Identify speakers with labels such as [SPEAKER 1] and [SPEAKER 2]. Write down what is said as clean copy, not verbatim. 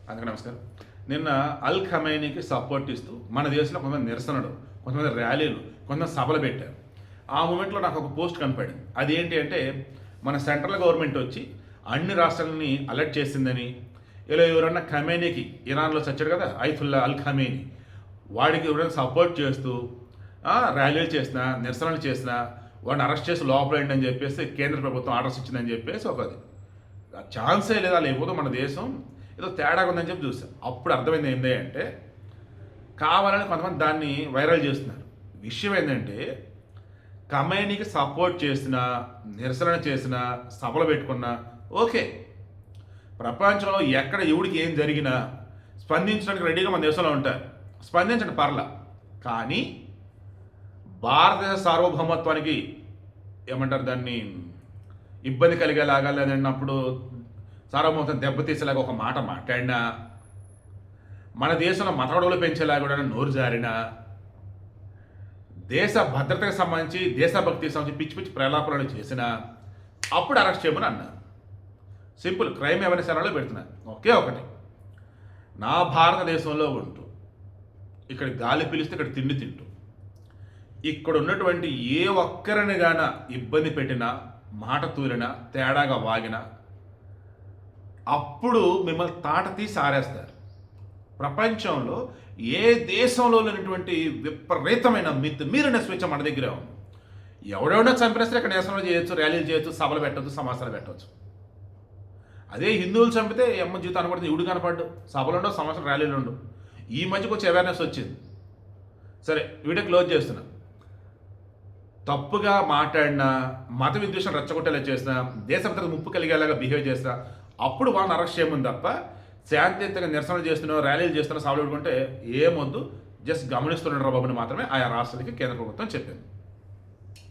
[SPEAKER 1] అందరికీ నమస్కారం. నిన్న అల్ ఖమైనీకి సపోర్ట్ ఇస్తూ మన దేశంలో కొంతమంది నిరసనలు, కొంతమంది ర్యాలీలు, కొంతమంది సభలు పెట్టారు. ఆ మూమెంట్లో నాకు ఒక పోస్ట్ కనపడింది. అదేంటి అంటే మన సెంట్రల్ గవర్నమెంట్ వచ్చి అన్ని రాష్ట్రాలని అలర్ట్ చేసిందని, ఇలా ఎవరన్నా ఖమైనీకి, ఇరాన్లో చచ్చాడు కదా ఐతుల్లా అల్ ఖమైనీ, వాడికి ఎవరైనా సపోర్ట్ చేస్తూ ర్యాలీలు చేసినా, నిరసనలు చేసినా వాడిని అరెస్ట్ చేసి లోపలేండి అని చెప్పేసి కేంద్ర ప్రభుత్వం ఆర్డర్స్ ఇచ్చిందని చెప్పేసి ఒకది ఛాన్సే లేదా, లేకపోతే మన దేశం ఏదో తేడాగా ఉందని చెప్పి చూసాం. అప్పుడు అర్థమైంది ఏంటి అంటే కావాలని కొంతమంది దాన్ని వైరల్ చేస్తున్నారు. విషయం ఏంటంటే ఖమైనీకి సపోర్ట్ చేసిన, నిరసన చేసిన, సభలు పెట్టుకున్నా ఓకే, ప్రపంచంలో ఎక్కడ ఎవడికి ఏం జరిగినా స్పందించడానికి రెడీగా మన దేశంలో ఉంటారు. స్పందించండి పర్లా. కానీ భారతదేశ సార్వభౌమత్వానికి ఏమంటారు దాన్ని ఇబ్బంది కలిగేలాగా, లేదన్నప్పుడు సార్వభౌమత్వం దెబ్బతీసేలాగా ఒక మాట మాట్లాడినా, మన దేశంలో మతగొడవలు పెంచేలాగా కూడా నోరు జారినా, దేశ భద్రతకు సంబంధించి, దేశభక్తికి సంబంధించి పిచ్చి పిచ్చి ప్రలాపనలు చేసినా అప్పుడు అరెస్ట్ చేయమని అన్నారు. సింపుల్ క్రైమ్ అవేర్నెస్ ఛానల్లో పెడుతున్నారు. ఒకే ఒకటి, నా భారతదేశంలో ఉంటూ ఇక్కడ గాలి పీలిస్తే ఇక్కడ తిండి తింటూ ఇక్కడ ఉన్నటువంటి ఏ ఒక్కరిని గాన ఇబ్బంది పెట్టినా, మాట తూలినా, తేడాగా వాగినా అప్పుడు మిమ్మల్ని తాట తీసి ఆరేస్తారు. ప్రపంచంలో ఏ దేశంలో లేనటువంటి విపరీతమైన మీరిన స్వేచ్ఛ మన దగ్గరే ఉంది. ఎవడెవడో చంపినా ఇక్కడ నిరసనలు చేయొచ్చు, ర్యాలీలు చేయొచ్చు, సభలు పెట్టవచ్చు, సమాసాలు పెట్టవచ్చు. అదే హిందువులు చంపితే ఎమ్మ జీవితం అనబడుతుంది, ఇవుడు కనపడ్డు, సభలు ఉండవు, సమాసాలు ర్యాలీలు ఉండవు. ఈ మధ్యకు వచ్చి అవేర్నెస్ వచ్చింది. సరే, వీడియో క్లోజ్ చేస్తున్నా. తప్పుగా మాట్లాడినా, మత విద్వేషం రెచ్చగొట్టేలా చేసినా, దేశ భద్రత ముప్పు కలిగేలాగా బిహేవ్ చేసినా అప్పుడు వాళ్ళని అరెస్ట్ చేయమని తప్ప శాంతియుతంగా నిరసనలు చేస్తున్నావు, ర్యాలీలు చేస్తున్నావు, సభలు పెట్టుకుంటే ఏమొద్దు, జస్ట్ గమనిస్తుండరు బాబుని మాత్రమే ఆయా రాష్ట్రాలకి కేంద్ర ప్రభుత్వం చెప్పింది.